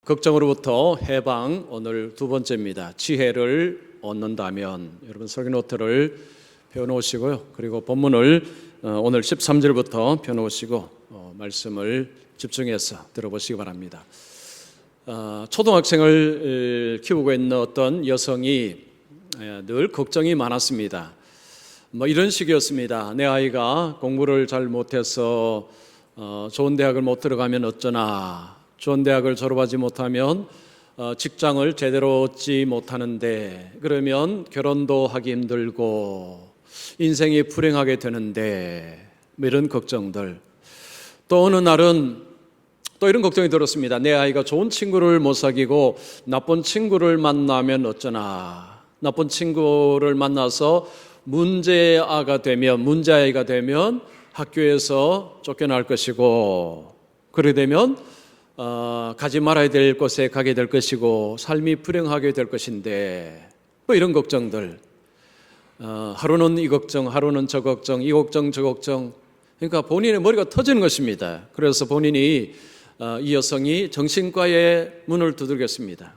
걱정으로부터 해방, 오늘 두 번째입니다. 지혜를 얻는다면. 여러분 설교 노트를 펴놓으시고요. 그리고 본문을 오늘 13절부터 펴놓으시고 말씀을 집중해서 들어보시기 바랍니다. 초등학생을 키우고 있는 어떤 여성이 늘 걱정이 많았습니다. 이런 식이었습니다. 내 아이가 공부를 잘 못해서 좋은 대학을 못 들어가면 어쩌나, 좋은 대학을 졸업하지 못하면 직장을 제대로 얻지 못하는데, 그러면 결혼도 하기 힘들고 인생이 불행하게 되는데, 이런 걱정들. 또 어느 날은 또 이런 걱정이 들었습니다. 내 아이가 좋은 친구를 못 사귀고 나쁜 친구를 만나면 어쩌나, 나쁜 친구를 만나서 문제아이가 되면 학교에서 쫓겨날 것이고, 그러게 되면 가지 말아야 될 곳에 가게 될 것이고 삶이 불행하게 될 것인데, 이런 걱정들. 하루는 이 걱정, 하루는 저 걱정, 이 걱정 저 걱정. 그러니까 본인의 머리가 터지는 것입니다. 그래서 본인이 이 여성이 정신과의 문을 두들겼습니다.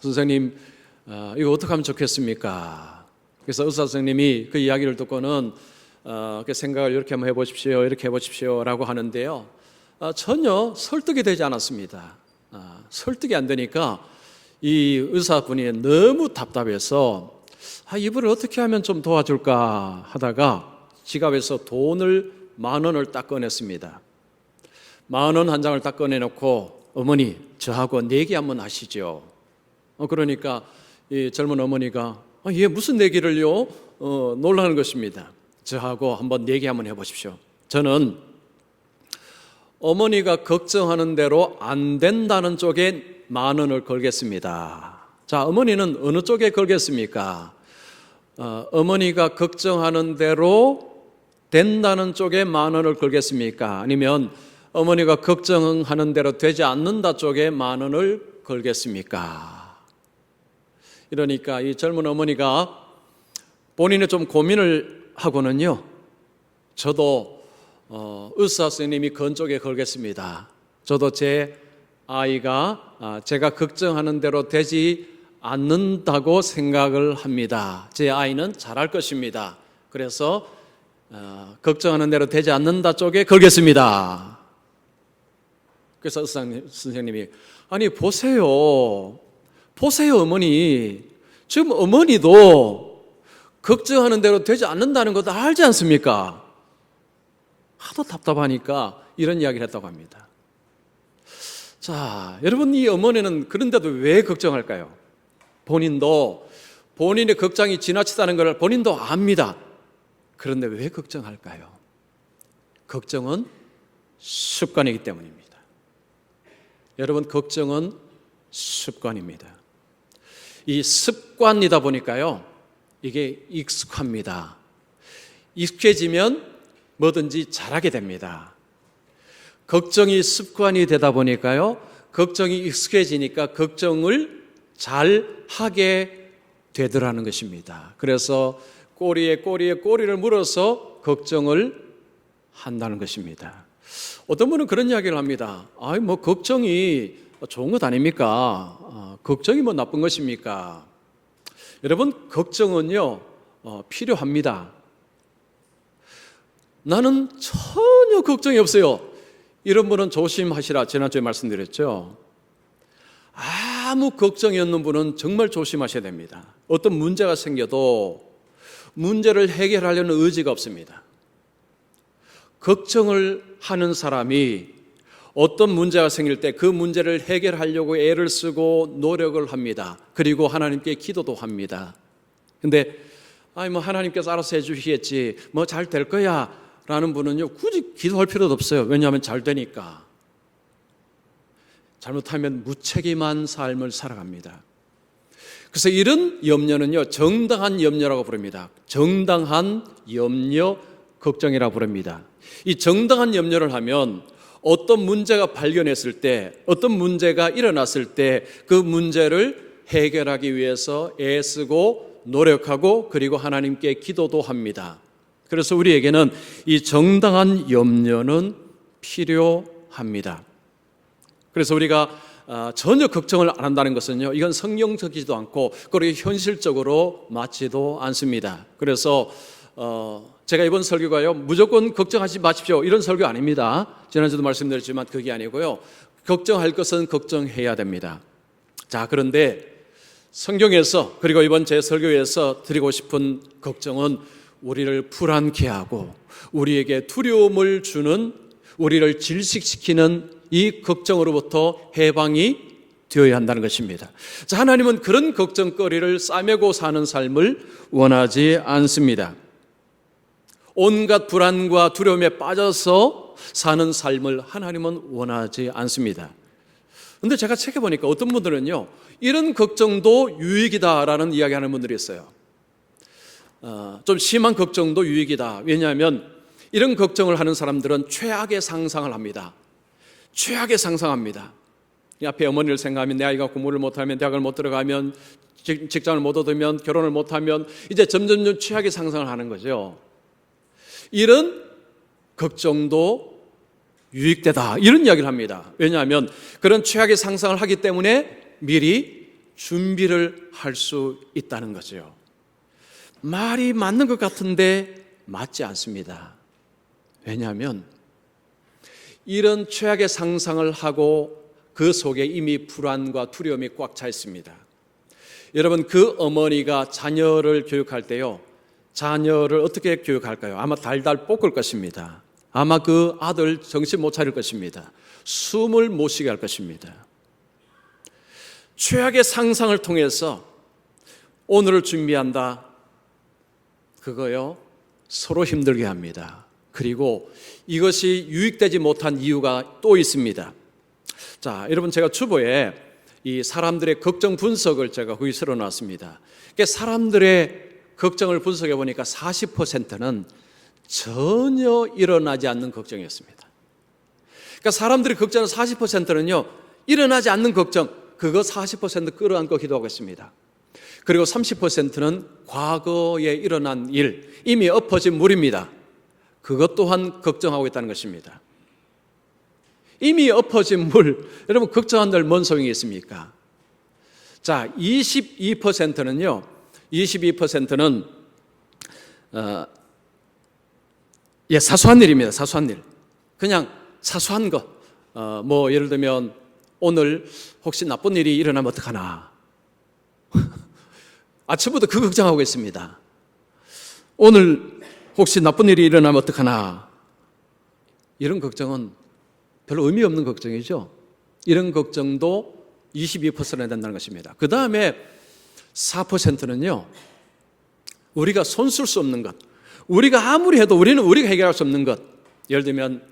선생님, 이거 어떻게 하면 좋겠습니까? 그래서 의사 선생님이 그 이야기를 듣고는 생각을 이렇게 한번 해보십시오, 이렇게 해보십시오 라고 하는데요, 전혀 설득이 되지 않았습니다. 설득이 안 되니까 이 의사분이 너무 답답해서 이분을 어떻게 하면 좀 도와줄까 하다가 지갑에서 돈을 10,000원을 딱 꺼냈습니다. 10,000원 한 장을 딱 꺼내놓고, 어머니 저하고 내기 한번 하시죠. 그러니까 이 젊은 어머니가 얘 무슨 내기를요? 놀라는 것입니다. 저하고 한번 내기 한번 해보십시오. 저는 어머니가 걱정하는 대로 안 된다는 쪽에 10,000원을 걸겠습니다. 자, 어머니는 어느 쪽에 걸겠습니까? 어머니가 걱정하는 대로 된다는 쪽에 10,000원을 걸겠습니까? 아니면 어머니가 걱정하는 대로 되지 않는다 쪽에 10,000원을 걸겠습니까? 이러니까 이 젊은 어머니가 본인이 좀 고민을 하고는요, 저도 의사 선생님이 건 쪽에 걸겠습니다. 저도 제 아이가 제가 걱정하는 대로 되지 않는다고 생각을 합니다. 제 아이는 잘할 것입니다. 그래서 걱정하는 대로 되지 않는다 쪽에 걸겠습니다. 그래서 의사 선생님이 아니 보세요 어머니, 지금 어머니도 걱정하는 대로 되지 않는다는 것도 알지 않습니까? 하도 답답하니까 이런 이야기를 했다고 합니다. 자, 여러분, 이 어머니는 그런데도 왜 걱정할까요? 본인도 본인의 걱정이 지나치다는 걸 본인도 압니다. 그런데 왜 걱정할까요? 걱정은 습관이기 때문입니다. 여러분, 걱정은 습관입니다. 이 습관이다 보니까요, 이게 익숙합니다. 익숙해지면 뭐든지 잘하게 됩니다. 걱정이 습관이 되다 보니까요, 걱정이 익숙해지니까 걱정을 잘 하게 되더라는 것입니다. 그래서 꼬리에 꼬리를 물어서 걱정을 한다는 것입니다. 어떤 분은 그런 이야기를 합니다. 걱정이 좋은 것 아닙니까? 걱정이 나쁜 것입니까? 여러분, 걱정은요, 필요합니다. 나는 전혀 걱정이 없어요. 이런 분은 조심하시라, 지난주에 말씀드렸죠. 아무 걱정이 없는 분은 정말 조심하셔야 됩니다. 어떤 문제가 생겨도 문제를 해결하려는 의지가 없습니다. 걱정을 하는 사람이 어떤 문제가 생길 때 그 문제를 해결하려고 애를 쓰고 노력을 합니다. 그리고 하나님께 기도도 합니다. 근데 하나님께서 알아서 해주시겠지, 잘 될 거야 라는 분은요, 굳이 기도할 필요도 없어요. 왜냐하면 잘 되니까. 잘못하면 무책임한 삶을 살아갑니다. 그래서 이런 염려는요, 정당한 염려라고 부릅니다. 정당한 염려, 걱정이라고 부릅니다. 이 정당한 염려를 하면 어떤 문제가 발견했을 때, 어떤 문제가 일어났을 때 그 문제를 해결하기 위해서 애쓰고 노력하고, 그리고 하나님께 기도도 합니다. 그래서 우리에게는 이 정당한 염려는 필요합니다. 그래서 우리가 전혀 걱정을 안 한다는 것은요, 이건 성경적이지도 않고 그리고 현실적으로 맞지도 않습니다. 그래서 제가 이번 설교가요, 무조건 걱정하지 마십시오 이런 설교 아닙니다. 지난주도 말씀드렸지만 그게 아니고요, 걱정할 것은 걱정해야 됩니다. 자, 그런데 성경에서 그리고 이번 제 설교에서 드리고 싶은 걱정은 우리를 불안케 하고 우리에게 두려움을 주는, 우리를 질식시키는 이 걱정으로부터 해방이 되어야 한다는 것입니다. 자, 하나님은 그런 걱정거리를 싸매고 사는 삶을 원하지 않습니다. 온갖 불안과 두려움에 빠져서 사는 삶을 하나님은 원하지 않습니다. 그런데 제가 책에 보니까 어떤 분들은요, 이런 걱정도 유익이다라는 이야기하는 분들이 있어요. 좀 심한 걱정도 유익이다. 왜냐하면 이런 걱정을 하는 사람들은 최악의 상상을 합니다. 최악의 상상합니다. 이 앞에 어머니를 생각하면, 내 아이가 공부를 못하면, 대학을 못 들어가면, 직장을 못 얻으면, 결혼을 못하면 이제 점점 최악의 상상을 하는 거죠. 이런 걱정도 유익되다, 이런 이야기를 합니다. 왜냐하면 그런 최악의 상상을 하기 때문에 미리 준비를 할 수 있다는 거죠. 말이 맞는 것 같은데 맞지 않습니다. 왜냐하면 이런 최악의 상상을 하고 그 속에 이미 불안과 두려움이 꽉 차 있습니다. 여러분, 그 어머니가 자녀를 교육할 때요, 자녀를 어떻게 교육할까요? 아마 달달 볶을 것입니다. 아마 그 아들 정신 못 차릴 것입니다. 숨을 못 쉬게 할 것입니다. 최악의 상상을 통해서 오늘을 준비한다, 그거요, 서로 힘들게 합니다. 그리고 이것이 유익되지 못한 이유가 또 있습니다. 자, 여러분, 제가 주보에 이 사람들의 걱정 분석을 제가 거기 실어놨습니다. 사람들의 걱정을 분석해 보니까 40%는 전혀 일어나지 않는 걱정이었습니다. 그러니까 사람들이 걱정하는 40%는요, 일어나지 않는 걱정, 그거 40% 끌어안고 기도하고 있습니다. 그리고 30%는 과거에 일어난 일, 이미 엎어진 물입니다. 그것 또한 걱정하고 있다는 것입니다. 이미 엎어진 물, 여러분 걱정한들 뭔 소용이 있습니까? 자, 22%는요, 22%는 사소한 일입니다. 사소한 일. 그냥 사소한 것. 뭐 예를 들면 오늘 혹시 나쁜 일이 일어나면 어떡하나. 아침부터 그 걱정하고 있습니다. 오늘 혹시 나쁜 일이 일어나면 어떡하나. 이런 걱정은 별로 의미 없는 걱정이죠. 이런 걱정도 22%나 된다는 것입니다. 그 다음에 4%는요, 우리가 손쓸 수 없는 것, 우리가 아무리 해도 우리가 해결할 수 없는 것. 예를 들면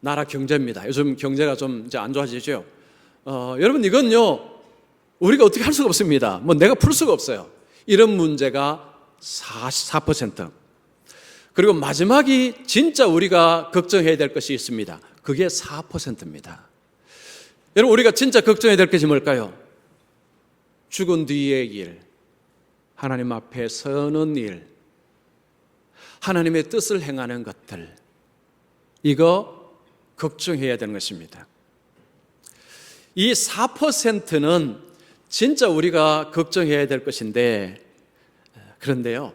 나라 경제입니다. 요즘 경제가 좀 이제 안 좋아지죠. 여러분, 이건요, 우리가 어떻게 할 수가 없습니다. 뭐 내가 풀 수가 없어요. 이런 문제가 4%. 그리고 마지막이 진짜 우리가 걱정해야 될 것이 있습니다. 그게 4%입니다. 여러분, 우리가 진짜 걱정해야 될 것이 뭘까요? 죽은 뒤의 일, 하나님 앞에 서는 일, 하나님의 뜻을 행하는 것들, 이거 걱정해야 되는 것입니다. 이 4%는 진짜 우리가 걱정해야 될 것인데, 그런데요,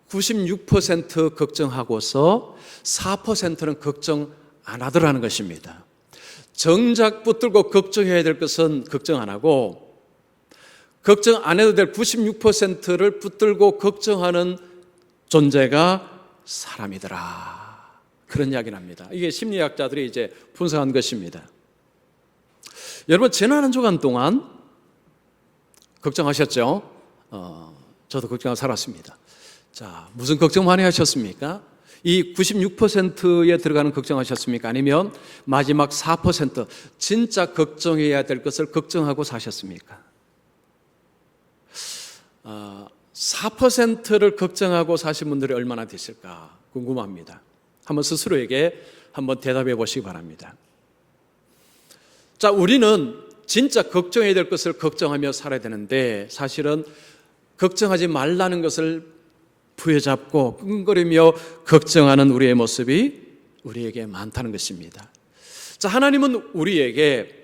96% 걱정하고서 4%는 걱정 안 하더라는 것입니다. 정작 붙들고 걱정해야 될 것은 걱정 안 하고, 걱정 안 해도 될 96%를 붙들고 걱정하는 존재가 사람이더라, 그런 이야기를 합니다. 이게 심리학자들이 이제 분석한 것입니다. 여러분, 지난 한 주간 동안 걱정하셨죠? 저도 걱정하고 살았습니다. 자, 무슨 걱정 많이 하셨습니까? 이 96%에 들어가는 걱정하셨습니까? 아니면 마지막 4% 진짜 걱정해야 될 것을 걱정하고 사셨습니까? 4%를 걱정하고 사신 분들이 얼마나 됐을까 궁금합니다. 한번 스스로에게 한번 대답해 보시기 바랍니다. 자, 우리는 진짜 걱정해야 될 것을 걱정하며 살아야 되는데, 사실은 걱정하지 말라는 것을 부여잡고 끙거리며 걱정하는 우리의 모습이 우리에게 많다는 것입니다. 자, 하나님은 우리에게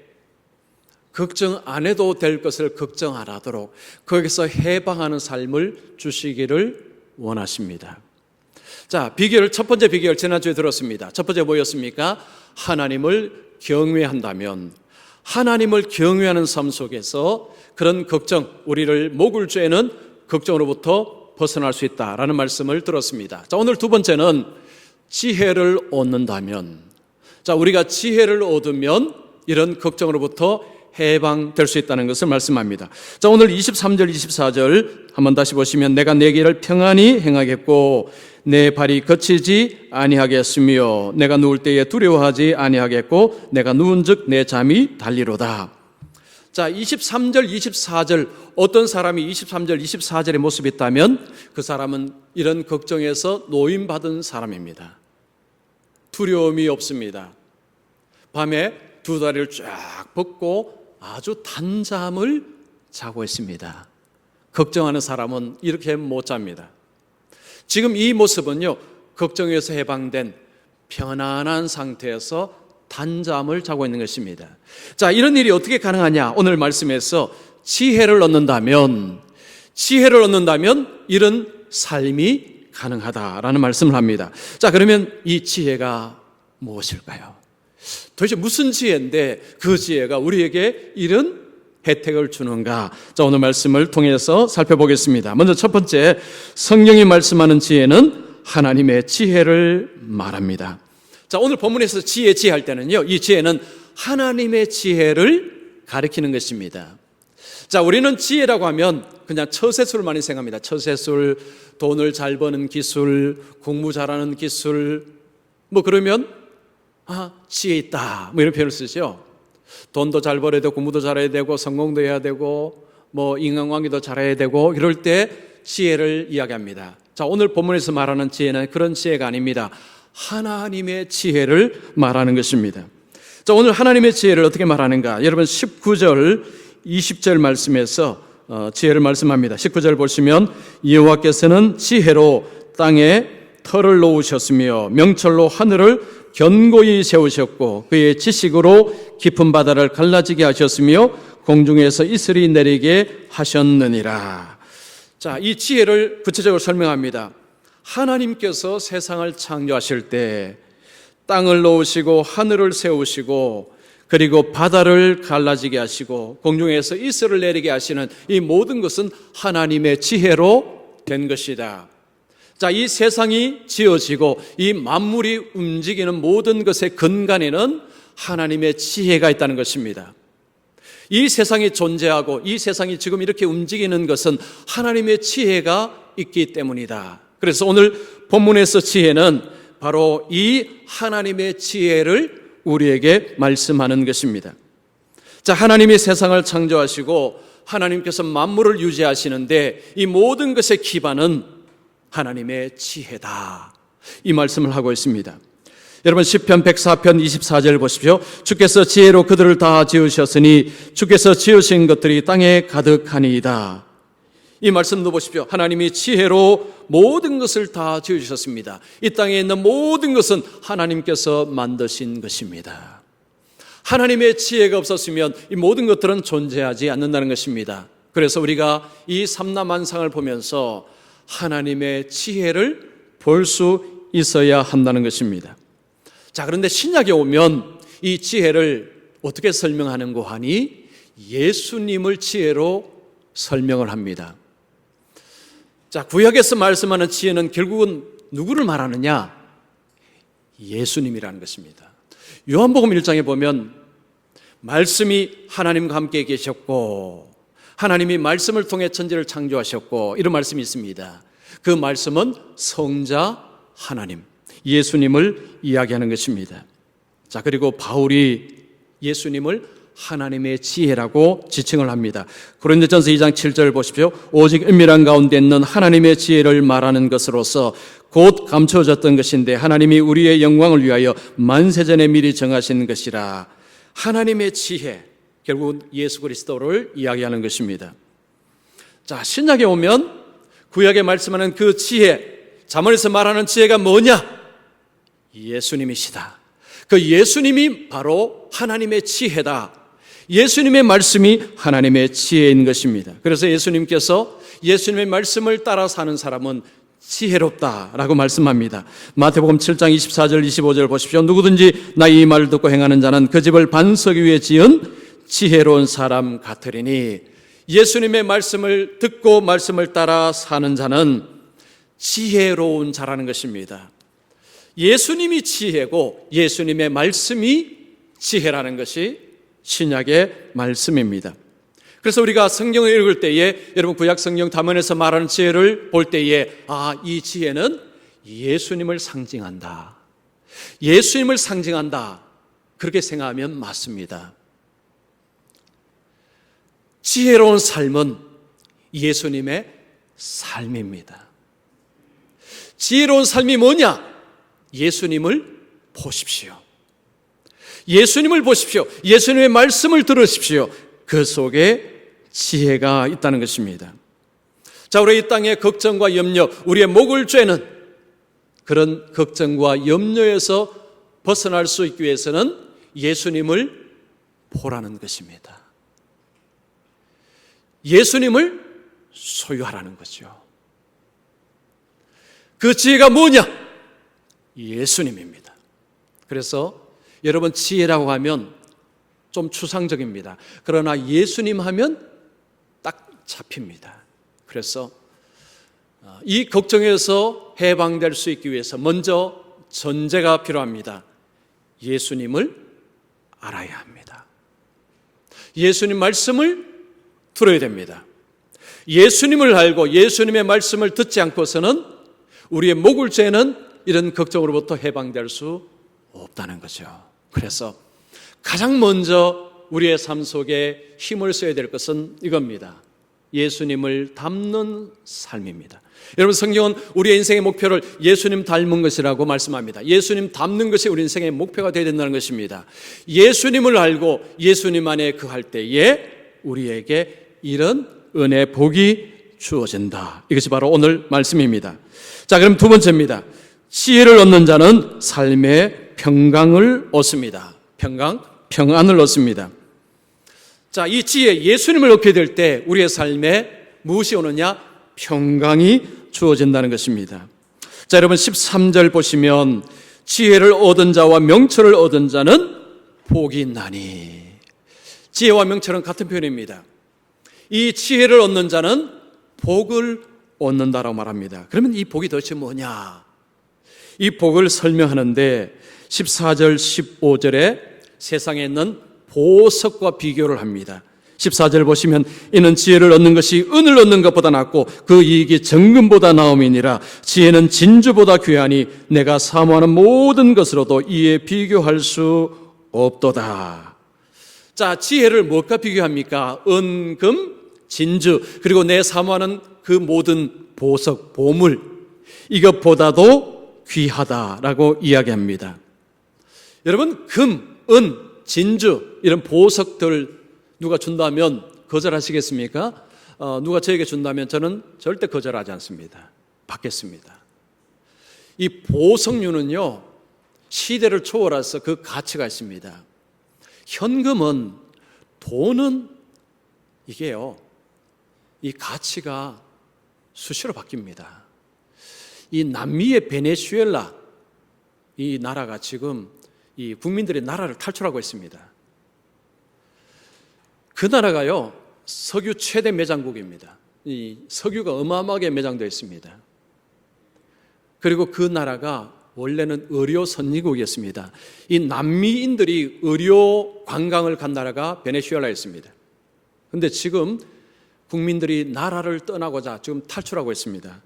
걱정 안 해도 될 것을 걱정 안 하도록 거기서 해방하는 삶을 주시기를 원하십니다. 자, 첫 번째 비결 지난주에 들었습니다. 첫 번째 뭐였습니까? 하나님을 경외한다면, 하나님을 경외하는 삶 속에서 그런 걱정, 우리를 목을 죄는 걱정으로부터 벗어날 수 있다라는 말씀을 들었습니다. 자, 오늘 두 번째는 지혜를 얻는다면, 자, 우리가 지혜를 얻으면 이런 걱정으로부터 해방될 수 있다는 것을 말씀합니다. 자, 오늘 23절, 24절 한번 다시 보시면, 내가 내 길을 평안히 행하겠고 내 발이 거치지 아니하겠으며 내가 누울 때에 두려워하지 아니하겠고 내가 누운즉 내 잠이 달리로다. 자, 23절, 24절 어떤 사람이 23절, 24절의 모습이 있다면 그 사람은 이런 걱정에서 노임받은 사람입니다. 두려움이 없습니다. 밤에 두 다리를 쫙 뻗고 아주 단잠을 자고 있습니다. 걱정하는 사람은 이렇게 못 잡니다. 지금 이 모습은요, 걱정에서 해방된 편안한 상태에서 단잠을 자고 있는 것입니다. 자, 이런 일이 어떻게 가능하냐? 오늘 말씀에서 지혜를 얻는다면 이런 삶이 가능하다라는 말씀을 합니다. 자, 그러면 이 지혜가 무엇일까요? 도대체 무슨 지혜인데 그 지혜가 우리에게 이런 혜택을 주는가? 자, 오늘 말씀을 통해서 살펴보겠습니다. 먼저 첫 번째, 성경이 말씀하는 지혜는 하나님의 지혜를 말합니다. 자, 오늘 본문에서 지혜할 때는요, 이 지혜는 하나님의 지혜를 가리키는 것입니다. 자, 우리는 지혜라고 하면 그냥 처세술을 많이 생각합니다. 처세술, 돈을 잘 버는 기술, 공부 잘하는 기술, 그러면 지혜 있다, 이런 표현을 쓰죠. 돈도 잘 벌어야 되고 공부도 잘해야 되고 성공도 해야 되고 인간관계도 잘해야 되고 이럴 때 지혜를 이야기합니다. 자, 오늘 본문에서 말하는 지혜는 그런 지혜가 아닙니다. 하나님의 지혜를 말하는 것입니다. 자, 오늘 하나님의 지혜를 어떻게 말하는가? 여러분 19절, 20절 말씀에서 지혜를 말씀합니다. 19절 보시면, 여호와께서는 지혜로 땅에 터를 놓으셨으며 명철로 하늘을 견고히 세우셨고 그의 지식으로 깊은 바다를 갈라지게 하셨으며 공중에서 이슬이 내리게 하셨느니라. 자, 이 지혜를 구체적으로 설명합니다. 하나님께서 세상을 창조하실 때 땅을 놓으시고 하늘을 세우시고 그리고 바다를 갈라지게 하시고 공중에서 이슬을 내리게 하시는 이 모든 것은 하나님의 지혜로 된 것이다. 자, 이 세상이 지어지고 이 만물이 움직이는 모든 것의 근간에는 하나님의 지혜가 있다는 것입니다. 이 세상이 존재하고 이 세상이 지금 이렇게 움직이는 것은 하나님의 지혜가 있기 때문이다. 그래서 오늘 본문에서 지혜는 바로 이 하나님의 지혜를 우리에게 말씀하는 것입니다. 자, 하나님이 세상을 창조하시고 하나님께서 만물을 유지하시는데 이 모든 것의 기반은 하나님의 지혜다, 이 말씀을 하고 있습니다. 여러분 시편 104편 24절 보십시오. 주께서 지혜로 그들을 다 지으셨으니 주께서 지으신 것들이 땅에 가득하니이다. 이 말씀도 보십시오. 하나님이 지혜로 모든 것을 다 지으셨습니다. 이 땅에 있는 모든 것은 하나님께서 만드신 것입니다. 하나님의 지혜가 없었으면 이 모든 것들은 존재하지 않는다는 것입니다. 그래서 우리가 이 삼라만상을 보면서 하나님의 지혜를 볼 수 있어야 한다는 것입니다. 자, 그런데 신약에 오면 이 지혜를 어떻게 설명하는고 하니 예수님을 지혜로 설명을 합니다. 자, 구약에서 말씀하는 지혜는 결국은 누구를 말하느냐? 예수님이라는 것입니다. 요한복음 1장에 보면 말씀이 하나님과 함께 계셨고 하나님이 말씀을 통해 천지를 창조하셨고 이런 말씀이 있습니다. 그 말씀은 성자 하나님, 예수님을 이야기하는 것입니다. 자, 그리고 바울이 예수님을 하나님의 지혜라고 지칭을 합니다. 고린도전서 2장 7절 보십시오. 오직 은밀한 가운데 있는 하나님의 지혜를 말하는 것으로서 곧 감춰졌던 것인데 하나님이 우리의 영광을 위하여 만세전에 미리 정하신 것이라. 하나님의 지혜, 결국은 예수 그리스도를 이야기하는 것입니다. 자, 신약에 오면 구약에 말씀하는 그 지혜, 잠언에서 말하는 지혜가 뭐냐? 예수님이시다. 그 예수님이 바로 하나님의 지혜다. 예수님의 말씀이 하나님의 지혜인 것입니다. 그래서 예수님께서 예수님의 말씀을 따라 사는 사람은 지혜롭다라고 말씀합니다. 마태복음 7장 24절 25절 보십시오. 누구든지 나의 이 말을 듣고 행하는 자는 그 집을 반석 위에 지은 지혜로운 사람 같으리니, 예수님의 말씀을 듣고 말씀을 따라 사는 자는 지혜로운 자라는 것입니다. 예수님이 지혜고 예수님의 말씀이 지혜라는 것이 신약의 말씀입니다. 그래서 우리가 성경을 읽을 때에, 여러분 구약 성경 담론에서 말하는 지혜를 볼 때에, 이 지혜는 예수님을 상징한다, 예수님을 상징한다, 그렇게 생각하면 맞습니다. 지혜로운 삶은 예수님의 삶입니다. 지혜로운 삶이 뭐냐? 예수님을 보십시오. 예수님을 보십시오. 예수님의 말씀을 들으십시오. 그 속에 지혜가 있다는 것입니다. 자, 우리 이 땅의 걱정과 염려, 우리의 목을 쬐는 그런 걱정과 염려에서 벗어날 수 있기 위해서는 예수님을 보라는 것입니다. 예수님을 소유하라는 거죠. 그 지혜가 뭐냐? 예수님입니다. 그래서 여러분, 지혜라고 하면 좀 추상적입니다. 그러나 예수님 하면 딱 잡힙니다. 그래서 이 걱정에서 해방될 수 있기 위해서 먼저 전제가 필요합니다. 예수님을 알아야 합니다. 예수님 말씀을 들어야 됩니다. 예수님을 알고 예수님의 말씀을 듣지 않고서는 우리의 목을 쬐는 이런 걱정으로부터 해방될 수 없다는 거죠. 그래서 가장 먼저 우리의 삶 속에 힘을 써야 될 것은 이겁니다. 예수님을 닮는 삶입니다. 여러분, 성경은 우리의 인생의 목표를 예수님 닮은 것이라고 말씀합니다. 예수님 닮는 것이 우리 인생의 목표가 되어야 된다는 것입니다. 예수님을 알고 예수님 안에 거할 때에 우리에게 이런 은혜, 복이 주어진다. 이것이 바로 오늘 말씀입니다. 자, 그럼 두 번째입니다. 지혜를 얻는 자는 삶의 평강을 얻습니다. 평안을 얻습니다. 자, 이 지혜, 예수님을 얻게 될 때 우리의 삶에 무엇이 오느냐? 평강이 주어진다는 것입니다. 자, 여러분 13절 보시면 지혜를 얻은 자와 명철을 얻은 자는 복이 있나니. 지혜와 명철은 같은 표현입니다. 이 지혜를 얻는 자는 복을 얻는다라고 말합니다. 그러면 이 복이 도대체 뭐냐? 이 복을 설명하는데 14절 15절에 세상에 있는 보석과 비교를 합니다. 14절 보시면 이는 지혜를 얻는 것이 은을 얻는 것보다 낫고 그 이익이 정금보다 나음이니라. 지혜는 진주보다 귀하니 내가 사모하는 모든 것으로도 이에 비교할 수 없도다. 자, 지혜를 무엇과 비교합니까? 은, 금, 진주, 그리고 내 사모하는 그 모든 보석, 보물, 이것보다도 귀하다라고 이야기합니다. 여러분, 금, 은, 진주 이런 보석들 누가 준다면 거절하시겠습니까? 누가 저에게 준다면 저는 절대 거절하지 않습니다. 받겠습니다. 이 보석류는요, 시대를 초월해서 그 가치가 있습니다. 현금은, 돈은 이게요, 이 가치가 수시로 바뀝니다. 이 남미의 베네수엘라, 이 나라가 지금 이 국민들의 나라를 탈출하고 있습니다. 그 나라가요, 석유 최대 매장국입니다. 이 석유가 어마어마하게 매장되어 있습니다. 그리고 그 나라가 원래는 의료 선진국이었습니다. 이 남미인들이 의료 관광을 간 나라가 베네수엘라였습니다. 그런데 지금 국민들이 나라를 떠나고자 지금 탈출하고 있습니다.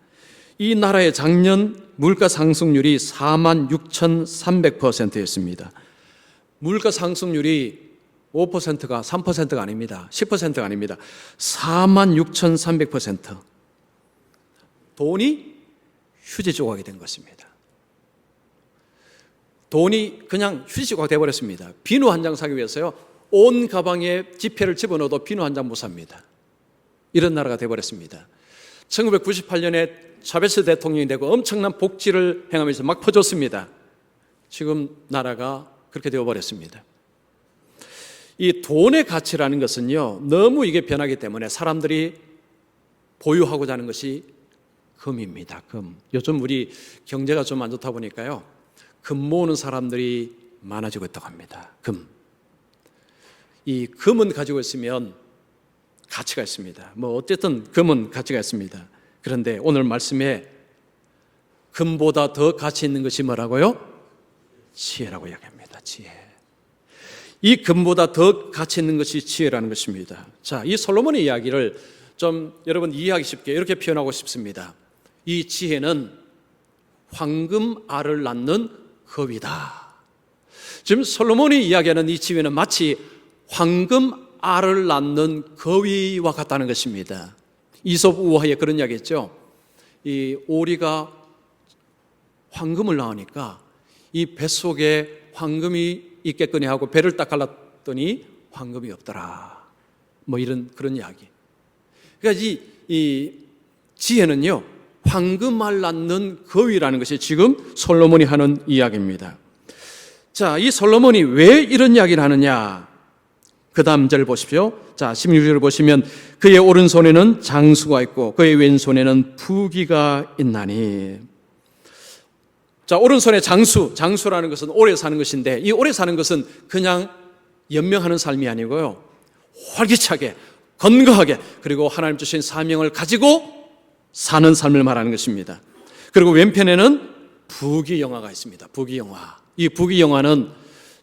이 나라의 작년 물가 상승률이 46,300%였습니다. 물가 상승률이 5%가 3%가 아닙니다. 10%가 아닙니다. 46,300%. 돈이 휴지 조각이 된 것입니다. 돈이 그냥 휴지 조각 되어버렸습니다. 비누 한 장 사기 위해서요, 온 가방에 지폐를 집어넣어도 비누 한 장 못 삽니다. 이런 나라가 되어버렸습니다. 1998년에 차베스 대통령이 되고 엄청난 복지를 행하면서 막 퍼줬습니다. 지금 나라가 그렇게 되어버렸습니다. 이 돈의 가치라는 것은요, 너무 이게 변하기 때문에 사람들이 보유하고자 하는 것이 금입니다. 금. 요즘 우리 경제가 좀 안 좋다 보니까요, 금 모으는 사람들이 많아지고 있다고 합니다. 금. 이 금은 가지고 있으면 가치가 있습니다. 뭐 어쨌든 금은 가치가 있습니다. 그런데 오늘 말씀에 금보다 더 가치 있는 것이 뭐라고요? 지혜라고 이야기합니다. 지혜. 이 금보다 더 가치 있는 것이 지혜라는 것입니다. 자, 이 솔로몬의 이야기를 좀 여러분 이해하기 쉽게 이렇게 표현하고 싶습니다. 이 지혜는 황금알을 낳는 겁이다. 지금 솔로몬이 이야기하는 이 지혜는 마치 황금알을 낳는 거위와 같다는 것입니다. 이솝 우화에 그런 이야기 했죠. 이 오리가 황금을 낳으니까 이 뱃속에 황금이 있겠거니 하고 배를 딱 갈랐더니 황금이 없더라. 뭐 그런 이야기. 그러니까 이 지혜는요, 황금알 낳는 거위라는 것이 지금 솔로몬이 하는 이야기입니다. 자, 이 솔로몬이 왜 이런 이야기를 하느냐? 그 다음 절 보십시오. 자, 16절을 보시면 그의 오른손에는 장수가 있고 그의 왼손에는 부귀가 있나니. 자, 오른손에 장수라는 것은 오래 사는 것인데, 이 오래 사는 것은 그냥 연명하는 삶이 아니고요, 활기차게, 건강하게, 그리고 하나님 주신 사명을 가지고 사는 삶을 말하는 것입니다. 그리고 왼편에는 부귀영화가 있습니다. 부귀영화. 이 부귀영화는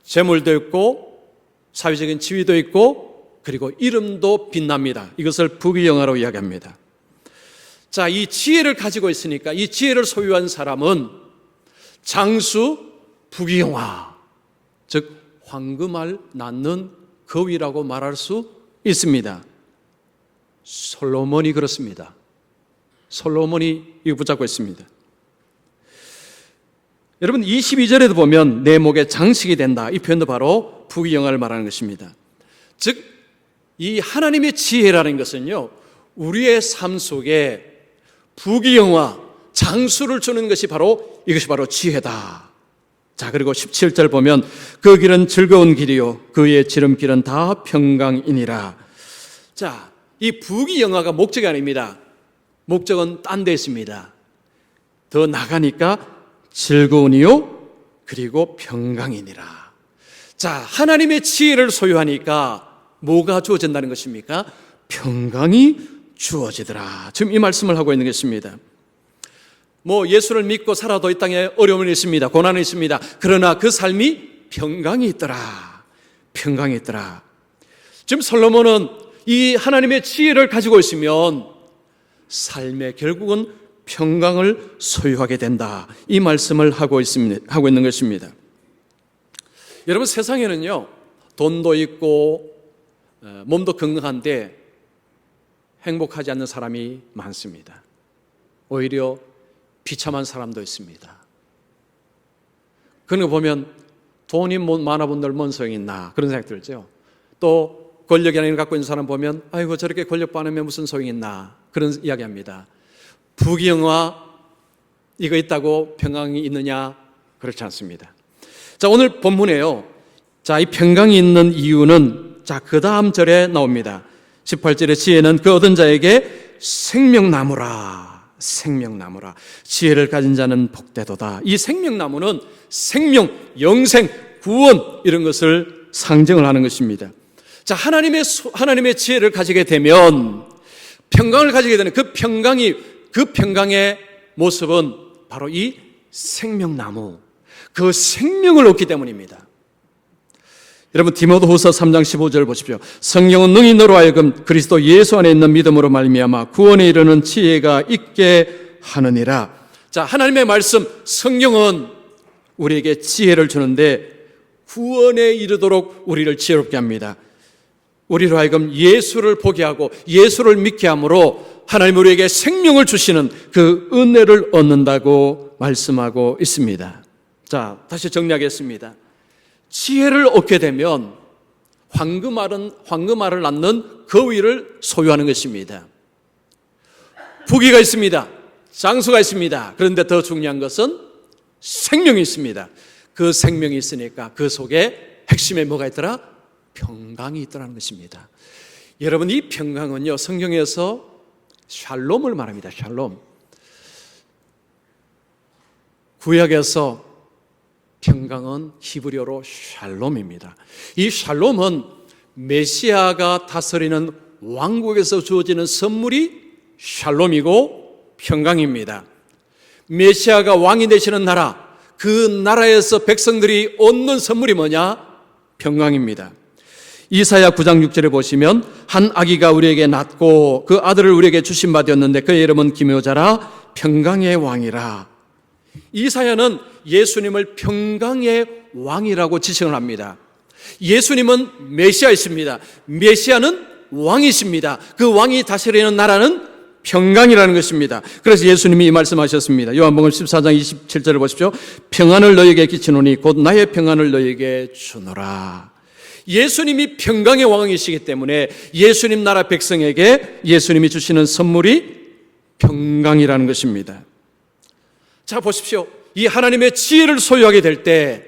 재물도 있고 사회적인 지위도 있고 그리고 이름도 빛납니다. 이것을 부귀영화로 이야기합니다. 자, 이 지혜를 가지고 있으니까 이 지혜를 소유한 사람은 장수, 부귀영화, 즉 황금알 낳는 거위라고 말할 수 있습니다. 솔로몬이 그렇습니다. 솔로몬이 이거 붙잡고 있습니다. 여러분 22절에도 보면 내 목에 장식이 된다, 이 표현도 바로 부귀영화를 말하는 것입니다. 즉 이 하나님의 지혜라는 것은요, 우리의 삶 속에 부귀영화, 장수를 주는 것이 이것이 바로 지혜다. 자, 그리고 17절 보면 그 길은 즐거운 길이요 그의 지름길은 다 평강이니라. 자, 이 부귀영화가 목적이 아닙니다. 목적은 딴 데 있습니다. 더 나가니까 즐거운이요 그리고 평강이니라. 자, 하나님의 지혜를 소유하니까 뭐가 주어진다는 것입니까? 평강이 주어지더라. 지금 이 말씀을 하고 있는 것입니다. 뭐 예수를 믿고 살아도 이 땅에 어려움이 있습니다. 고난이 있습니다. 그러나 그 삶이 평강이 있더라. 평강이 있더라. 지금 솔로몬은 이 하나님의 지혜를 가지고 있으면 삶의 결국은 평강을 소유하게 된다. 이 말씀을 하고 있는 것입니다. 여러분 세상에는요, 돈도 있고 몸도 건강한데 행복하지 않는 사람이 많습니다. 오히려 비참한 사람도 있습니다. 그런 거 보면 돈이 많아 본들 뭔 소용이 있나 그런 생각 들죠. 또 권력이 하나 갖고 있는 사람 보면 아이고 저렇게 권력 많으면 무슨 소용이 있나 그런 이야기합니다. 부귀영화 이거 있다고 평강이 있느냐? 그렇지 않습니다. 자, 오늘 본문에요. 자, 이 평강이 있는 이유는 자, 그 다음 절에 나옵니다. 18절의 지혜는 그 얻은 자에게 생명나무라. 생명나무라. 지혜를 가진 자는 복되도다. 이 생명나무는 생명, 영생, 구원 이런 것을 상징을 하는 것입니다. 자, 하나님의 지혜를 가지게 되면 평강을 가지게 되는 그 평강의 모습은 바로 이 생명나무, 그 생명을 얻기 때문입니다. 여러분 디모데후서 3장 15절 보십시오. 성령은 능히 너로 하여금 그리스도 예수 안에 있는 믿음으로 말미암아 구원에 이르는 지혜가 있게 하느니라. 자, 하나님의 말씀 성령은 우리에게 지혜를 주는데 구원에 이르도록 우리를 지혜롭게 합니다. 우리로 하여금 예수를 보게 하고 예수를 믿게 함으로 하나님 우리에게 생명을 주시는 그 은혜를 얻는다고 말씀하고 있습니다. 자, 다시 정리하겠습니다. 지혜를 얻게 되면 황금알을 낳는 거위를 소유하는 것입니다. 부귀가 있습니다. 장수가 있습니다. 그런데 더 중요한 것은 생명이 있습니다. 그 생명이 있으니까 그 속에 핵심에 뭐가 있더라? 평강이 있더라는 것입니다. 여러분, 이 평강은요, 성경에서 샬롬을 말합니다. 샬롬. 구약에서 평강은 히브리어로 샬롬입니다. 이 샬롬은 메시아가 다스리는 왕국에서 주어지는 선물이 샬롬이고 평강입니다. 메시아가 왕이 되시는 나라, 그 나라에서 백성들이 얻는 선물이 뭐냐? 평강입니다. 이사야 9장 6절에 보시면 한 아기가 우리에게 낳고 그 아들을 우리에게 주신 바 되었는데 그의 이름은 기묘자라 평강의 왕이라. 이사야는 예수님을 평강의 왕이라고 지칭을 합니다. 예수님은 메시아이십니다. 메시아는 왕이십니다. 그 왕이 다스리는 나라는 평강이라는 것입니다. 그래서 예수님이 이 말씀하셨습니다. 요한복음 14장 27절을 보십시오. 평안을 너에게 끼치노니 곧 나의 평안을 너에게 주노라. 예수님이 평강의 왕이시기 때문에 예수님 나라 백성에게 예수님이 주시는 선물이 평강이라는 것입니다. 자, 보십시오. 이 하나님의 지혜를 소유하게 될 때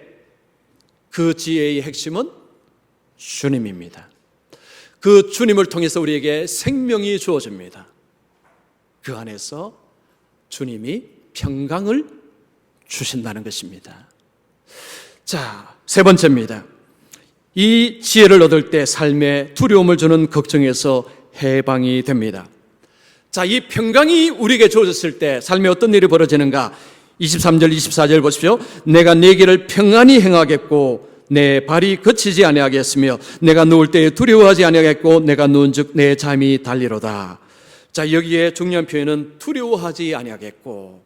그 지혜의 핵심은 주님입니다. 그 주님을 통해서 우리에게 생명이 주어집니다. 그 안에서 주님이 평강을 주신다는 것입니다. 자, 세 번째입니다. 이 지혜를 얻을 때 삶에 두려움을 주는 걱정에서 해방이 됩니다. 자, 이 평강이 우리에게 주어졌을 때 삶에 어떤 일이 벌어지는가? 23절, 24절 보십시오. 내가 내 길을 평안히 행하겠고 내 발이 거치지 아니하겠으며 내가 누울 때에 두려워하지 아니하겠고 내가 누운즉 내 잠이 달리로다. 자, 여기에 중요한 표현은 두려워하지 아니하겠고,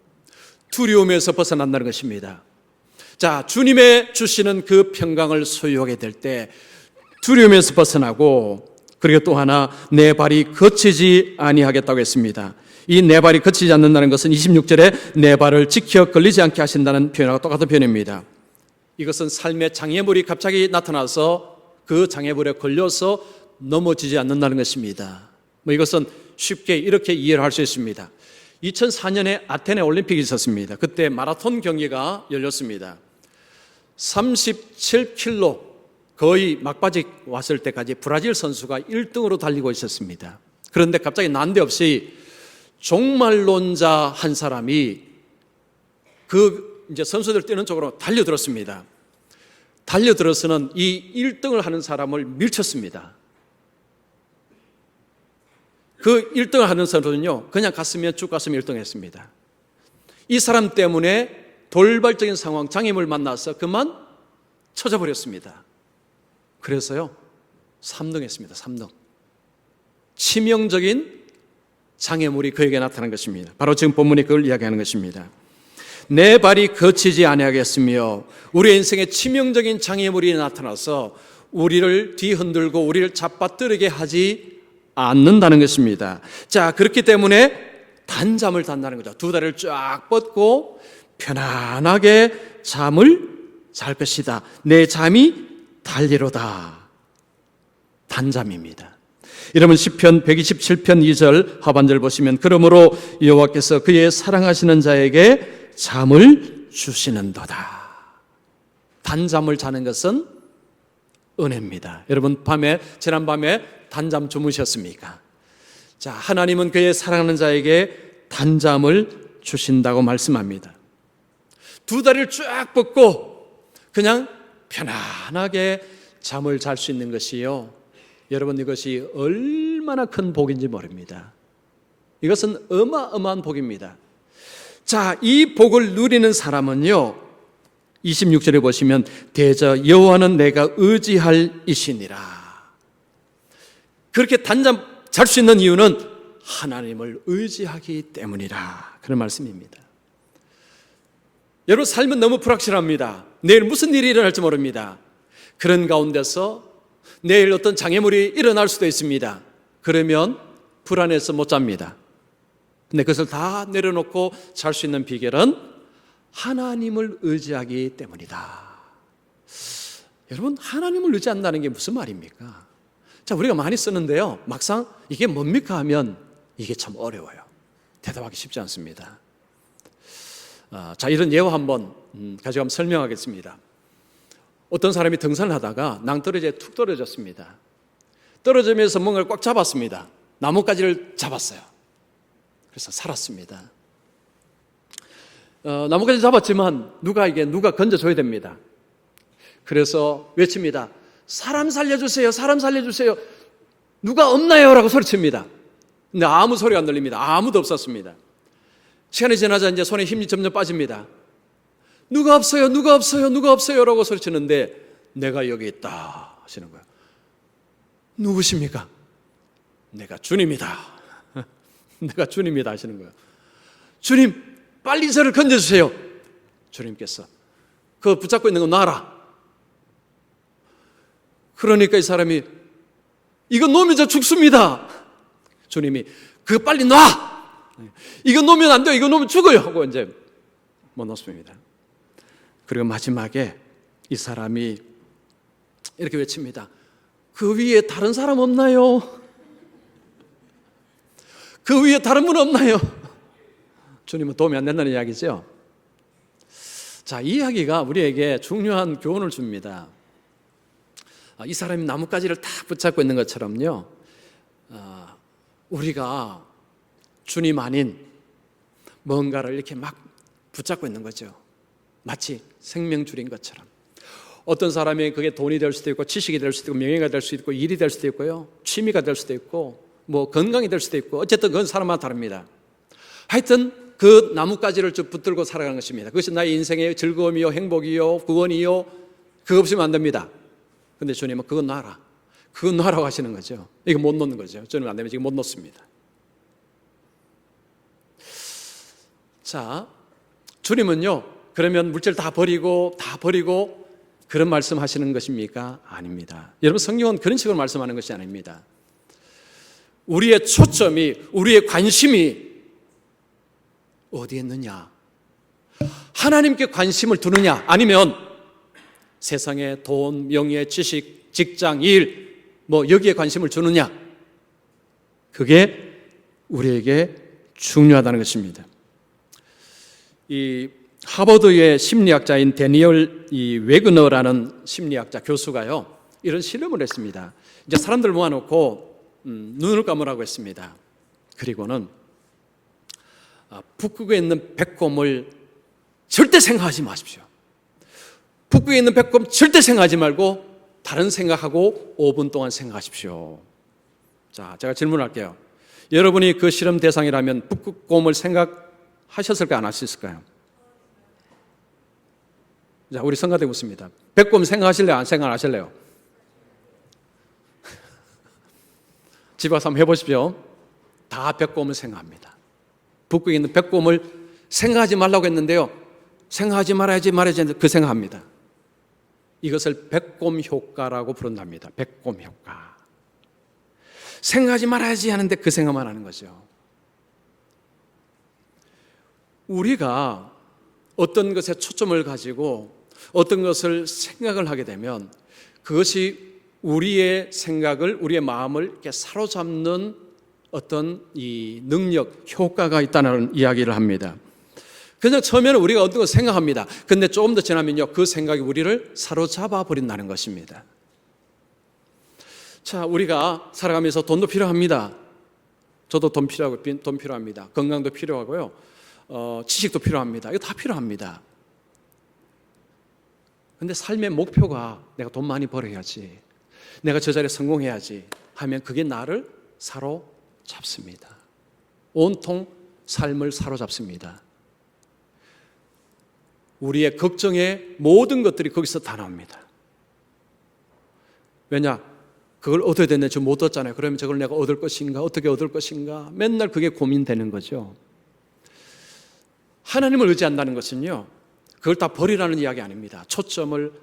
두려움에서 벗어난다는 것입니다. 자, 주님의 주시는 그 평강을 소유하게 될 때 두려움에서 벗어나고, 그리고 또 하나 내 발이 거치지 아니하겠다고 했습니다. 이 내 발이 거치지 않는다는 것은 26절에 내 발을 지켜 걸리지 않게 하신다는 표현하고 똑같은 표현입니다. 이것은 삶의 장애물이 갑자기 나타나서 그 장애물에 걸려서 넘어지지 않는다는 것입니다. 이것은 쉽게 이렇게 이해를 할 수 있습니다. 2004년에 아테네 올림픽이 있었습니다. 그때 마라톤 경기가 열렸습니다. 37km 거의 막바지 왔을 때까지 브라질 선수가 1등으로 달리고 있었습니다. 그런데 갑자기 난데없이 종말론자 한 사람이 이제 선수들 뛰는 쪽으로 달려들었습니다. 달려들어서는 이 1등을 하는 사람을 밀쳤습니다. 그 1등을 하는 선수는요, 그냥 갔으면 쭉 갔으면 1등 했습니다. 이 사람 때문에 돌발적인 상황, 장애물 만나서 그만 쳐져버렸습니다. 그래서요, 3등 했습니다. 3등. 치명적인 장애물이 그에게 나타난 것입니다. 바로 지금 본문이 그걸 이야기하는 것입니다. 내 발이 거치지 아니하겠으며 우리 인생에 치명적인 장애물이 나타나서 우리를 뒤흔들고 우리를 잡아뜨리게 하지 않는다는 것입니다. 자, 그렇기 때문에 단잠을 잔다는 거죠. 두 다리를 쫙 뻗고 편안하게 잠을 잘 것이다. 내 잠이 달리로다. 단잠입니다. 여러분 시편 127편 2절 하반절 보시면 그러므로 여호와께서 그의 사랑하시는 자에게 잠을 주시는도다. 단잠을 자는 것은 은혜입니다. 여러분 지난밤에 단잠 주무셨습니까? 자, 하나님은 그의 사랑하는 자에게 단잠을 주신다고 말씀합니다. 두 다리를 쫙 뻗고 그냥 편안하게 잠을 잘 수 있는 것이요, 여러분 이것이 얼마나 큰 복인지 모릅니다. 이것은 어마어마한 복입니다. 자, 이 복을 누리는 사람은요, 26절에 보시면 대저 여호와는 내가 의지할 이시니라. 그렇게 단잠 잘 수 있는 이유는 하나님을 의지하기 때문이라, 그런 말씀입니다. 여러분 삶은 너무 불확실합니다. 내일 무슨 일이 일어날지 모릅니다. 그런 가운데서 내일 어떤 장애물이 일어날 수도 있습니다. 그러면 불안해서 못 잡니다. 근데 그것을 다 내려놓고 잘 수 있는 비결은 하나님을 의지하기 때문이다. 여러분, 하나님을 의지한다는 게 무슨 말입니까? 자, 우리가 많이 쓰는데요, 막상 이게 뭡니까 하면 이게 참 어려워요. 대답하기 쉽지 않습니다. 자, 이런 예화 한번 가지고 한번 설명하겠습니다. 어떤 사람이 등산을 하다가 낭떠러지에 툭 떨어졌습니다. 떨어지면서 뭔가를 꽉 잡았습니다. 나뭇가지를 잡았어요. 그래서 살았습니다. 나뭇가지 잡았지만 누가 건져줘야 됩니다. 그래서 외칩니다. 사람 살려주세요. 사람 살려주세요. 누가 없나요? 라고 소리칩니다. 근데 아무 소리가 안 들립니다. 아무도 없었습니다. 시간이 지나자 이제 손에 힘이 점점 빠집니다. 누가 없어요. 누가 없어요. 누가 없어요. 라고 소리치는데 내가 여기 있다 하시는 거예요. 누구십니까? 내가 주님이다. 내가 주님이다 하시는 거예요. 주님, 빨리 저를 건져주세요. 주님께서 그거 붙잡고 있는 거 놔라. 그러니까 이 사람이 이거 놓으면 저 죽습니다. 주님이 그거 빨리 놔. 이거 놓으면 안 돼요. 이거 놓으면 죽어요. 하고 이제 못 놓습니다. 그리고 마지막에 이 사람이 이렇게 외칩니다. 그 위에 다른 사람 없나요? 그 위에 다른 분 없나요? 주님은 도움이 안 된다는 이야기죠. 자, 이 이야기가 우리에게 중요한 교훈을 줍니다. 이 사람이 나뭇가지를 딱 붙잡고 있는 것처럼요, 우리가 주님 아닌 뭔가를 이렇게 막 붙잡고 있는 거죠. 마치 생명줄인 것처럼. 어떤 사람이 그게 돈이 될 수도 있고, 지식이 될 수도 있고, 명예가 될 수도 있고, 일이 될 수도 있고요, 취미가 될 수도 있고, 뭐 건강이 될 수도 있고, 어쨌든 그건 사람마다 다릅니다. 하여튼 그 나뭇가지를 쭉 붙들고 살아가는 것입니다. 그것이 나의 인생의 즐거움이요, 행복이요, 구원이요, 그거 없으면 안 됩니다. 근데 주님은 그건 놔라. 그건 놔라고 하시는 거죠. 이거 못 놓는 거죠. 주님은 안 되면 지금 못 놓습니다. 자, 주님은요, 그러면 물질 다 버리고 그런 말씀 하시는 것입니까? 아닙니다. 여러분, 성경은 그런 식으로 말씀하는 것이 아닙니다. 우리의 초점이, 우리의 관심이 어디에 있느냐? 하나님께 관심을 두느냐? 아니면 세상의 돈, 명예, 지식, 직장, 일, 뭐 여기에 관심을 주느냐? 그게 우리에게 중요하다는 것입니다. 이 하버드의 심리학자인 데니얼 웨그너라는 심리학자 교수가요, 이런 실험을 했습니다. 이제 사람들 모아놓고 눈을 감으라고 했습니다. 그리고는 북극에 있는 백곰을 절대 생각하지 마십시오. 북극에 있는 백곰 절대 생각하지 말고 다른 생각하고 5분 동안 생각하십시오. 자, 제가 질문할게요. 여러분이 그 실험 대상이라면 북극곰을 생각하셨을까요? 안 하셨을까요? 자, 우리 성가대 묻습니다. 백곰 생각하실래요? 안 생각하실래요? 집에 가서 한번 해보십시오. 다 백곰을 생각합니다. 북극에 있는 백곰을 생각하지 말라고 했는데요, 생각하지 말아야지 했는데 그 생각합니다. 이것을 백곰 효과라고 부른답니다. 백곰 효과. 생각하지 말아야지 하는데 그 생각만 하는 거죠. 우리가 어떤 것에 초점을 가지고 어떤 것을 생각을 하게 되면 그것이 우리의 생각을, 우리의 마음을 이렇게 사로잡는 어떤 이 능력, 효과가 있다는 이야기를 합니다. 그냥 처음에는 우리가 어떤 걸 생각합니다. 근데 조금 더 지나면요, 그 생각이 우리를 사로잡아 버린다는 것입니다. 자, 우리가 살아가면서 돈도 필요합니다. 저도 돈 필요합니다. 건강도 필요하고요, 지식도 필요합니다. 이거 다 필요합니다. 근데 삶의 목표가 내가 돈 많이 벌어야지, 내가 저 자리에 성공해야지 하면 그게 나를 사로잡습니다. 온통 삶을 사로잡습니다. 우리의 걱정의 모든 것들이 거기서 다 나옵니다. 왜냐? 그걸 얻어야 되는데 지금 못 얻잖아요. 그러면 저걸 내가 얻을 것인가? 어떻게 얻을 것인가? 맨날 그게 고민되는 거죠. 하나님을 의지한다는 것은요, 그걸 다 버리라는 이야기 아닙니다. 초점을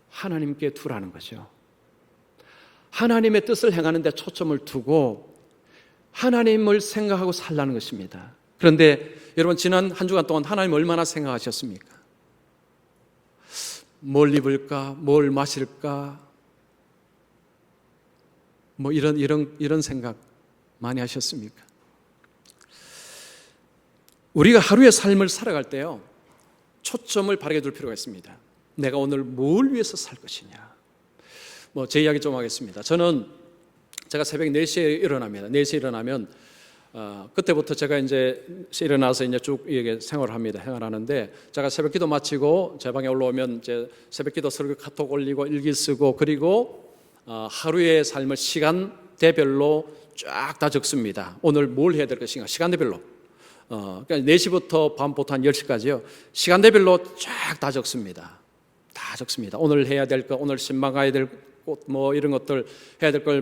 하나님께 두라는 거죠. 하나님의 뜻을 행하는 데 초점을 두고 하나님을 생각하고 살라는 것입니다. 그런데 여러분, 지난 한 주간 동안 하나님 얼마나 생각하셨습니까? 뭘 입을까? 뭘 마실까? 뭐 이런 생각 많이 하셨습니까? 우리가 하루의 삶을 살아갈 때요, 초점을 바르게 둘 필요가 있습니다. 내가 오늘 뭘 위해서 살 것이냐. 제 이야기 좀 하겠습니다. 제가 새벽 4시에 일어납니다. 4시에 일어나면 그때부터 제가 이제 일어나서 이제 쭉 이게 생활합니다. 생활하는데 제가 새벽 기도 마치고 제 방에 올라오면 이제 새벽 기도 설교 카톡 올리고 일기 쓰고 그리고 하루의 삶을 시간대별로 쫙 다 적습니다. 오늘 뭘 해야 될 것인가 시간대별로. 그러니까 4시부터 밤부터 한 10시까지요. 시간대별로 쫙 다 적습니다. 다 적습니다. 오늘 해야 될 거, 오늘 신방 가야 될 것, 이런 것들 해야 될 걸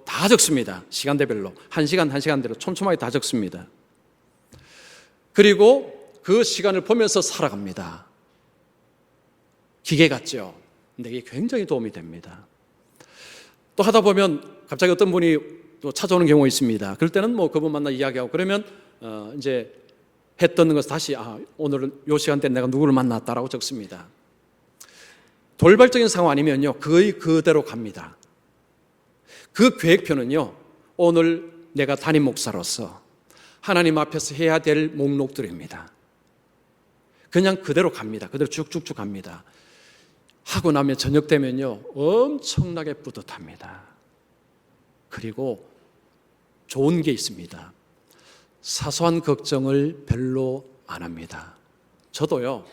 다 적습니다. 시간대별로. 1시간대로 촘촘하게 다 적습니다. 그리고 그 시간을 보면서 살아갑니다. 기계 같죠? 근데 이게 굉장히 도움이 됩니다. 또 하다 보면 갑자기 어떤 분이 또 찾아오는 경우가 있습니다. 그럴 때는 그분 만나 이야기하고 그러면 이제 했던 것을 다시 오늘은 요 시간대 내가 누구를 만났다라고 적습니다. 돌발적인 상황 아니면요 거의 그대로 갑니다. 그 계획표는요 오늘 내가 담임 목사로서 하나님 앞에서 해야 될 목록들입니다. 그냥 그대로 갑니다. 그대로 쭉쭉쭉 갑니다. 하고 나면 저녁 되면요 엄청나게 뿌듯합니다. 그리고 좋은 게 있습니다. 사소한 걱정을 별로 안 합니다. 저도요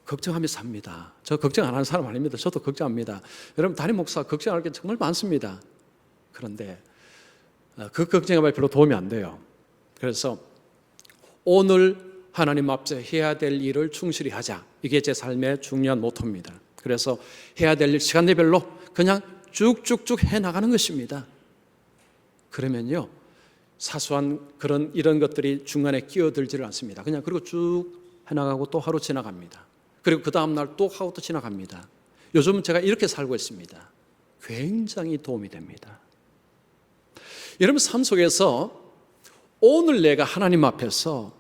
걱정하며 삽니다. 저 걱정 안 하는 사람 아닙니다. 저도 걱정합니다. 여러분 담임 목사 걱정할 게 정말 많습니다. 그런데 그 걱정이 별로 도움이 안 돼요. 그래서 오늘 하나님 앞에 해야 될 일을 충실히 하자. 이게 제 삶의 중요한 모토입니다. 그래서 해야 될 일 시간대별로 그냥 쭉쭉쭉 해나가는 것입니다. 그러면요 사소한 이런 것들이 중간에 끼어들지를 않습니다. 그냥 그리고 쭉 해나가고 또 하루 지나갑니다. 그리고 그 다음 날 또 하고 또 지나갑니다. 요즘은 제가 이렇게 살고 있습니다. 굉장히 도움이 됩니다. 여러분 삶 속에서 오늘 내가 하나님 앞에서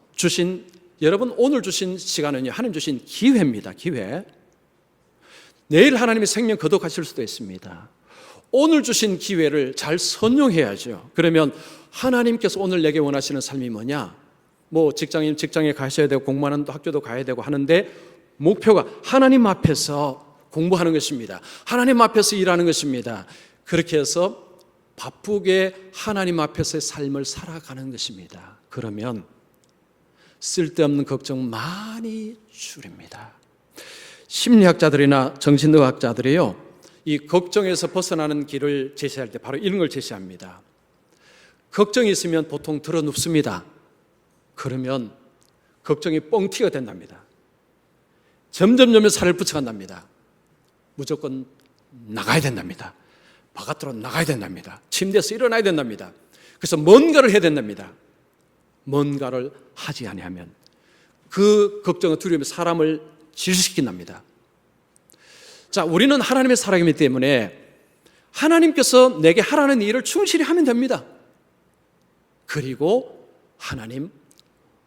여러분 오늘 주신 시간은요 하나님 주신 기회입니다. 기회. 내일 하나님의 생명 거둬가실 수도 있습니다. 오늘 주신 기회를 잘 선용해야죠. 그러면 하나님께서 오늘 내게 원하시는 삶이 뭐냐? 직장인 직장에 가셔야 되고 공부하는 학교도 가야 되고 하는데 목표가 하나님 앞에서 공부하는 것입니다. 하나님 앞에서 일하는 것입니다. 그렇게 해서 바쁘게 하나님 앞에서의 삶을 살아가는 것입니다. 그러면 쓸데없는 걱정 많이 줄입니다. 심리학자들이나 정신의학자들이요 이 걱정에서 벗어나는 길을 제시할 때 바로 이런 걸 제시합니다. 걱정이 있으면 보통 들어 눕습니다. 그러면 걱정이 뻥튀기가 된답니다. 점점 살을 붙여간답니다. 무조건 나가야 된답니다. 바깥으로 나가야 된답니다. 침대에서 일어나야 된답니다. 그래서 뭔가를 해야 된답니다. 뭔가를 하지 아니하면 그 걱정과 두려움이 사람을 질식시킨답니다. 자, 우리는 하나님의 사람이기 때문에 하나님께서 내게 하라는 일을 충실히 하면 됩니다. 그리고 하나님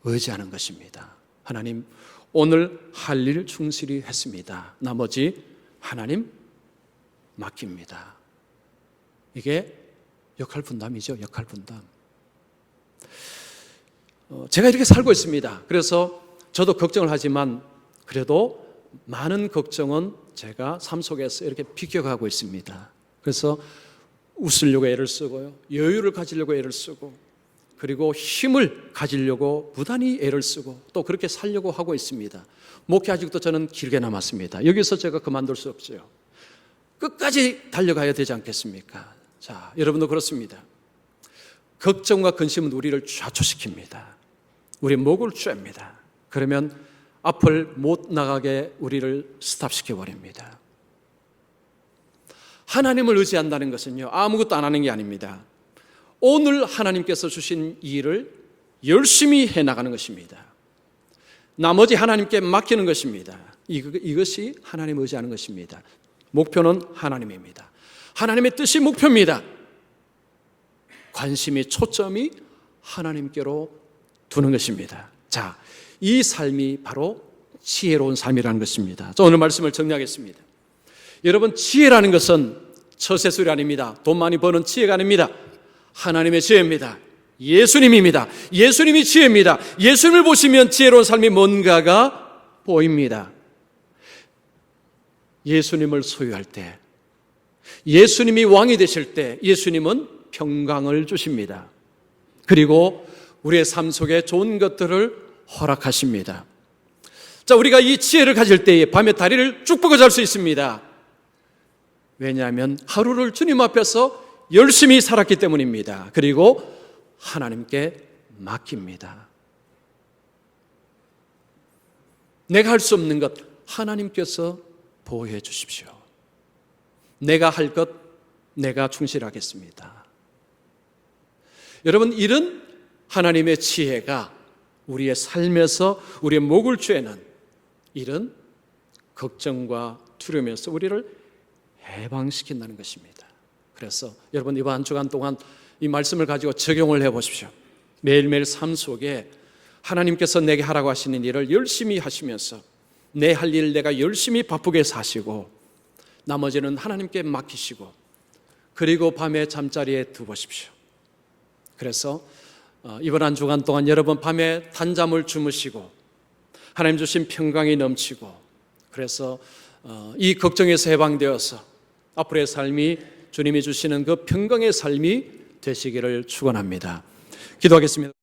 의지하는 것입니다. 하나님 오늘 할 일 충실히 했습니다. 나머지 하나님 맡깁니다. 이게 역할 분담이죠. 역할 분담. 제가 이렇게 살고 있습니다. 그래서 저도 걱정을 하지만 그래도 많은 걱정은 제가 삶 속에서 이렇게 비껴가고 있습니다. 그래서 웃으려고 애를 쓰고요. 여유를 가지려고 애를 쓰고 그리고 힘을 가지려고 부단히 애를 쓰고 또 그렇게 살려고 하고 있습니다. 목회 아직도 저는 길게 남았습니다. 여기서 제가 그만둘 수 없어요. 끝까지 달려가야 되지 않겠습니까? 자, 여러분도 그렇습니다. 걱정과 근심은 우리를 좌초시킵니다. 우리 목을 쬐입니다. 그러면 앞을 못 나가게 우리를 스탑시켜버립니다. 하나님을 의지한다는 것은요 아무것도 안 하는 게 아닙니다. 오늘 하나님께서 주신 일을 열심히 해나가는 것입니다. 나머지 하나님께 맡기는 것입니다. 이것이 하나님을 의지하는 것입니다. 목표는 하나님입니다. 하나님의 뜻이 목표입니다. 관심이 초점이 하나님께로 두는 것입니다. 자, 이 삶이 바로 지혜로운 삶이라는 것입니다. 자, 오늘 말씀을 정리하겠습니다. 여러분, 지혜라는 것은 처세술이 아닙니다. 돈 많이 버는 지혜가 아닙니다. 하나님의 지혜입니다. 예수님입니다. 예수님이 지혜입니다. 예수님을 보시면 지혜로운 삶이 뭔가가 보입니다. 예수님을 소유할 때, 예수님이 왕이 되실 때 예수님은 평강을 주십니다. 그리고 우리의 삶 속에 좋은 것들을 허락하십니다. 자, 우리가 이 지혜를 가질 때에 밤에 다리를 쭉 뻗어 잘 수 있습니다. 왜냐하면 하루를 주님 앞에서 열심히 살았기 때문입니다. 그리고 하나님께 맡깁니다. 내가 할 수 없는 것 하나님께서 보호해 주십시오. 내가 할 것 내가 충실하겠습니다. 여러분, 이런 하나님의 지혜가 우리의 삶에서 우리의 목을 죄는 이런 걱정과 두려움에서 우리를 해방시킨다는 것입니다. 그래서 여러분, 이번 한 주간 동안 이 말씀을 가지고 적용을 해보십시오. 매일매일 삶 속에 하나님께서 내게 하라고 하시는 일을 열심히 하시면서 내 할 일을 내가 열심히 바쁘게 사시고 나머지는 하나님께 맡기시고 그리고 밤에 잠자리에 두보십시오. 그래서 이번 한 주간 동안 여러분 밤에 단잠을 주무시고 하나님 주신 평강이 넘치고 그래서 이 걱정에서 해방되어서 앞으로의 삶이 주님이 주시는 그 평강의 삶이 되시기를 축원합니다. 기도하겠습니다.